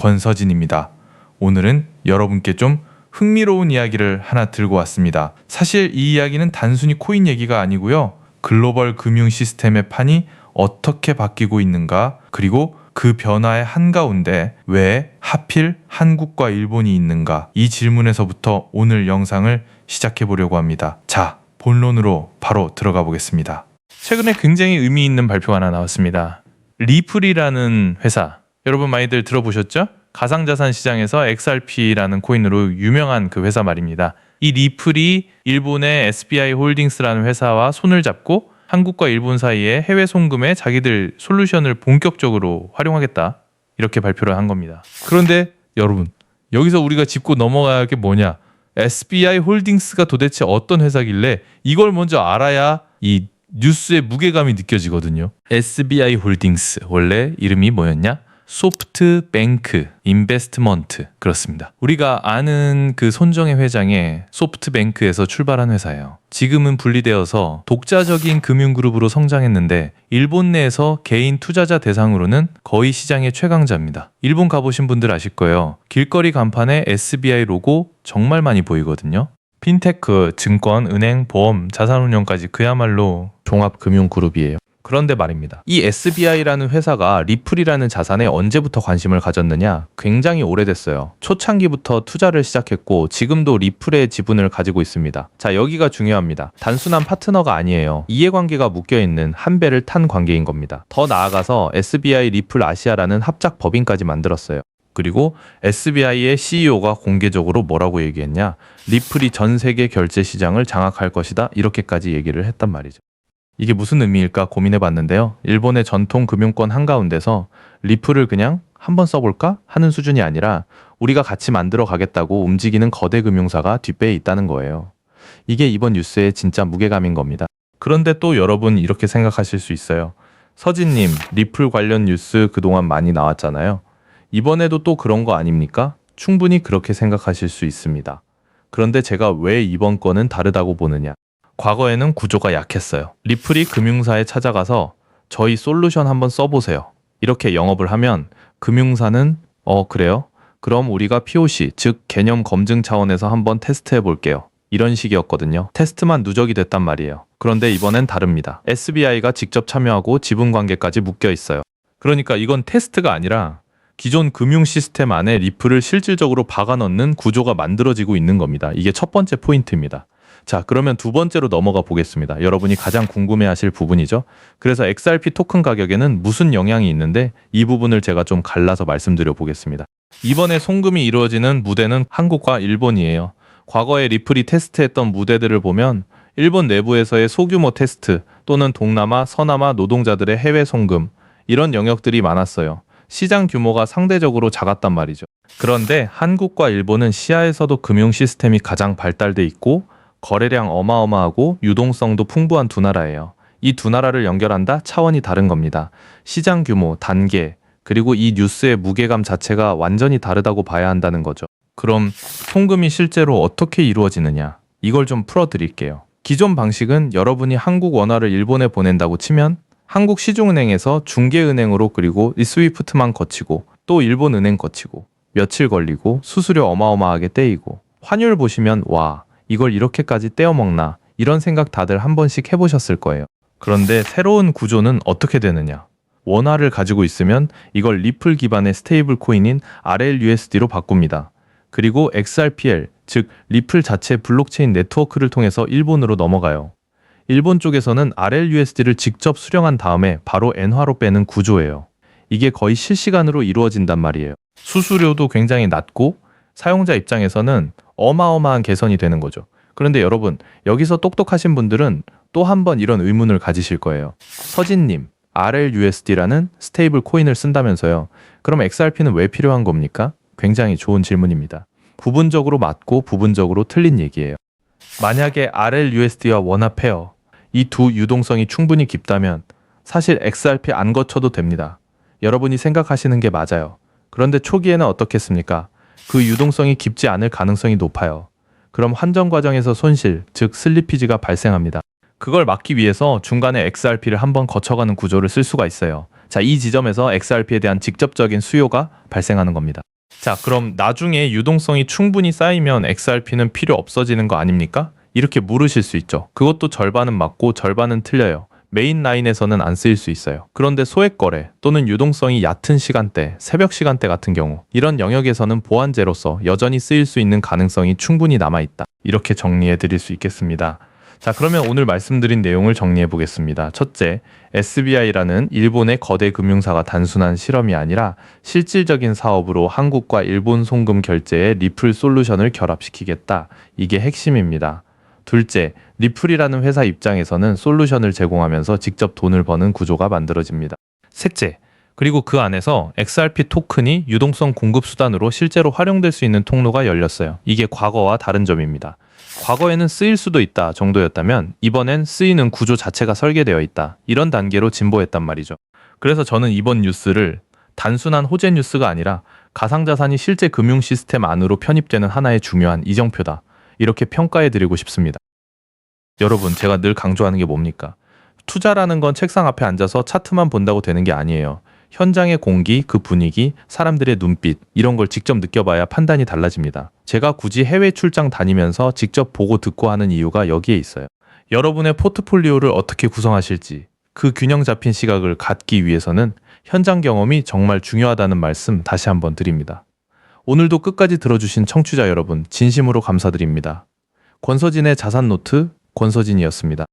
권서진입니다. 오늘은 여러분께 좀 흥미로운 이야기를 하나 들고 왔습니다. 사실 이 이야기는 단순히 코인 얘기가 아니고요. 글로벌 금융 시스템의 판이 어떻게 바뀌고 있는가, 그리고 그 변화의 한가운데 왜 하필 한국과 일본이 있는가, 이 질문에서부터 오늘 영상을 시작해 보려고 합니다. 자, 본론으로 바로 들어가 보겠습니다. 최근에 굉장히 의미 있는 발표가 하나 나왔습니다. 리플이라는 회사, 여러분 많이들 들어보셨죠? 가상자산 시장에서 XRP라는 코인으로 유명한 그 회사 말입니다. 이 리플이 일본의 SBI 홀딩스라는 회사와 손을 잡고 한국과 일본 사이에 해외 송금에 자기들 솔루션을 본격적으로 활용하겠다, 이렇게 발표를 한 겁니다. 그런데 여러분, 여기서 우리가 짚고 넘어가야 할 게 뭐냐? SBI 홀딩스가 도대체 어떤 회사길래, 이걸 먼저 알아야 이 뉴스의 무게감이 느껴지거든요. SBI 홀딩스, 원래 이름이 뭐였냐? 소프트뱅크 인베스트먼트, 그렇습니다. 우리가 아는 그 손정혜 회장의 소프트뱅크에서 출발한 회사예요. 지금은 분리되어서 독자적인 금융그룹으로 성장했는데 일본 내에서 개인 투자자 대상으로는 거의 시장의 최강자입니다. 일본 가보신 분들 아실 거예요. 길거리 간판에 SBI 로고 정말 많이 보이거든요. 핀테크, 증권, 은행, 보험, 자산운용까지 그야말로 종합금융그룹이에요. 그런데 말입니다. 이 SBI라는 회사가 리플이라는 자산에 언제부터 관심을 가졌느냐? 굉장히 오래됐어요. 초창기부터 투자를 시작했고 지금도 리플의 지분을 가지고 있습니다. 자, 여기가 중요합니다. 단순한 파트너가 아니에요. 이해관계가 묶여있는 한 배를 탄 관계인 겁니다. 더 나아가서 SBI 리플 아시아라는 합작 법인까지 만들었어요. 그리고 SBI의 CEO가 공개적으로 뭐라고 얘기했냐? 리플이 전 세계 결제 시장을 장악할 것이다, 이렇게까지 얘기를 했단 말이죠. 이게 무슨 의미일까 고민해 봤는데요. 일본의 전통 금융권 한가운데서 리플을 그냥 한번 써볼까 하는 수준이 아니라 우리가 같이 만들어 가겠다고 움직이는 거대 금융사가 뒷배에 있다는 거예요. 이게 이번 뉴스의 진짜 무게감인 겁니다. 그런데 또 여러분 이렇게 생각하실 수 있어요. 서진님, 리플 관련 뉴스 그동안 많이 나왔잖아요. 이번에도 또 그런 거 아닙니까? 충분히 그렇게 생각하실 수 있습니다. 그런데 제가 왜 이번 건은 다르다고 보느냐? 과거에는 구조가 약했어요. 리플이 금융사에 찾아가서 저희 솔루션 한번 써보세요, 이렇게 영업을 하면 금융사는 그래요? 그럼 우리가 POC, 즉 개념 검증 차원에서 한번 테스트해 볼게요, 이런 식이었거든요. 테스트만 누적이 됐단 말이에요. 그런데 이번엔 다릅니다. SBI가 직접 참여하고 지분 관계까지 묶여 있어요. 그러니까 이건 테스트가 아니라 기존 금융 시스템 안에 리플을 실질적으로 박아 넣는 구조가 만들어지고 있는 겁니다. 이게 첫 번째 포인트입니다. 자, 그러면 두 번째로 넘어가 보겠습니다. 여러분이 가장 궁금해하실 부분이죠. 그래서 XRP 토큰 가격에는 무슨 영향이 있는데 이 부분을 제가 좀 갈라서 말씀드려 보겠습니다. 이번에 송금이 이루어지는 무대는 한국과 일본이에요. 과거에 리플이 테스트했던 무대들을 보면 일본 내부에서의 소규모 테스트 또는 동남아, 서남아 노동자들의 해외 송금, 이런 영역들이 많았어요. 시장 규모가 상대적으로 작았단 말이죠. 그런데 한국과 일본은 시야에서도 금융 시스템이 가장 발달돼 있고 거래량 어마어마하고 유동성도 풍부한 두 나라예요. 이 두 나라를 연결한다? 차원이 다른 겁니다. 시장 규모, 단계, 그리고 이 뉴스의 무게감 자체가 완전히 다르다고 봐야 한다는 거죠. 그럼 송금이 실제로 어떻게 이루어지느냐? 이걸 좀 풀어드릴게요. 기존 방식은 여러분이 한국 원화를 일본에 보낸다고 치면 한국 시중은행에서 중개은행으로, 그리고 이 스위프트만 거치고 또 일본 은행 거치고 며칠 걸리고 수수료 어마어마하게 떼이고, 환율 보시면 와, 이걸 이렇게까지 떼어먹나, 이런 생각 다들 한 번씩 해보셨을 거예요. 그런데 새로운 구조는 어떻게 되느냐? 원화를 가지고 있으면 이걸 리플 기반의 스테이블 코인인 RLUSD로 바꿉니다. 그리고 XRPL, 즉 리플 자체 블록체인 네트워크를 통해서 일본으로 넘어가요. 일본 쪽에서는 RLUSD를 직접 수령한 다음에 바로 엔화로 빼는 구조예요. 이게 거의 실시간으로 이루어진단 말이에요. 수수료도 굉장히 낮고 사용자 입장에서는 어마어마한 개선이 되는 거죠. 그런데 여러분, 여기서 똑똑하신 분들은 또 한 번 이런 의문을 가지실 거예요. 서진님, RLUSD라는 스테이블 코인을 쓴다면서요. 그럼 XRP는 왜 필요한 겁니까? 굉장히 좋은 질문입니다. 부분적으로 맞고 부분적으로 틀린 얘기예요. 만약에 RLUSD와 원화 페어, 이 두 유동성이 충분히 깊다면 사실 XRP 안 거쳐도 됩니다. 여러분이 생각하시는 게 맞아요. 그런데 초기에는 어떻겠습니까? 그 유동성이 깊지 않을 가능성이 높아요. 그럼 환전 과정에서 손실, 즉 슬리피지가 발생합니다. 그걸 막기 위해서 중간에 XRP를 한번 거쳐가는 구조를 쓸 수가 있어요. 자, 이 지점에서 XRP에 대한 직접적인 수요가 발생하는 겁니다. 자, 그럼 나중에 유동성이 충분히 쌓이면 XRP는 필요 없어지는 거 아닙니까? 이렇게 물으실 수 있죠. 그것도 절반은 맞고 절반은 틀려요. 메인 라인에서는 안 쓰일 수 있어요. 그런데 소액 거래 또는 유동성이 얕은 시간대, 새벽 시간대 같은 경우 이런 영역에서는 보완제로서 여전히 쓰일 수 있는 가능성이 충분히 남아있다. 이렇게 정리해 드릴 수 있겠습니다. 자, 그러면 오늘 말씀드린 내용을 정리해 보겠습니다. 첫째, SBI라는 일본의 거대 금융사가 단순한 실험이 아니라 실질적인 사업으로 한국과 일본 송금 결제의 리플 솔루션을 결합시키겠다. 이게 핵심입니다. 둘째, 리플이라는 회사 입장에서는 솔루션을 제공하면서 직접 돈을 버는 구조가 만들어집니다. 셋째, 그리고 그 안에서 XRP 토큰이 유동성 공급 수단으로 실제로 활용될 수 있는 통로가 열렸어요. 이게 과거와 다른 점입니다. 과거에는 쓰일 수도 있다 정도였다면 이번엔 쓰이는 구조 자체가 설계되어 있다. 이런 단계로 진보했단 말이죠. 그래서 저는 이번 뉴스를 단순한 호재 뉴스가 아니라 가상자산이 실제 금융 시스템 안으로 편입되는 하나의 중요한 이정표다. 이렇게 평가해드리고 싶습니다. 여러분, 제가 늘 강조하는 게 뭡니까? 투자라는 건 책상 앞에 앉아서 차트만 본다고 되는 게 아니에요. 현장의 공기, 그 분위기, 사람들의 눈빛, 이런 걸 직접 느껴봐야 판단이 달라집니다. 제가 굳이 해외 출장 다니면서 직접 보고 듣고 하는 이유가 여기에 있어요. 여러분의 포트폴리오를 어떻게 구성하실지, 그 균형 잡힌 시각을 갖기 위해서는 현장 경험이 정말 중요하다는 말씀 다시 한번 드립니다. 오늘도 끝까지 들어주신 청취자 여러분, 진심으로 감사드립니다. 권서진의 자산노트, 권서진이었습니다.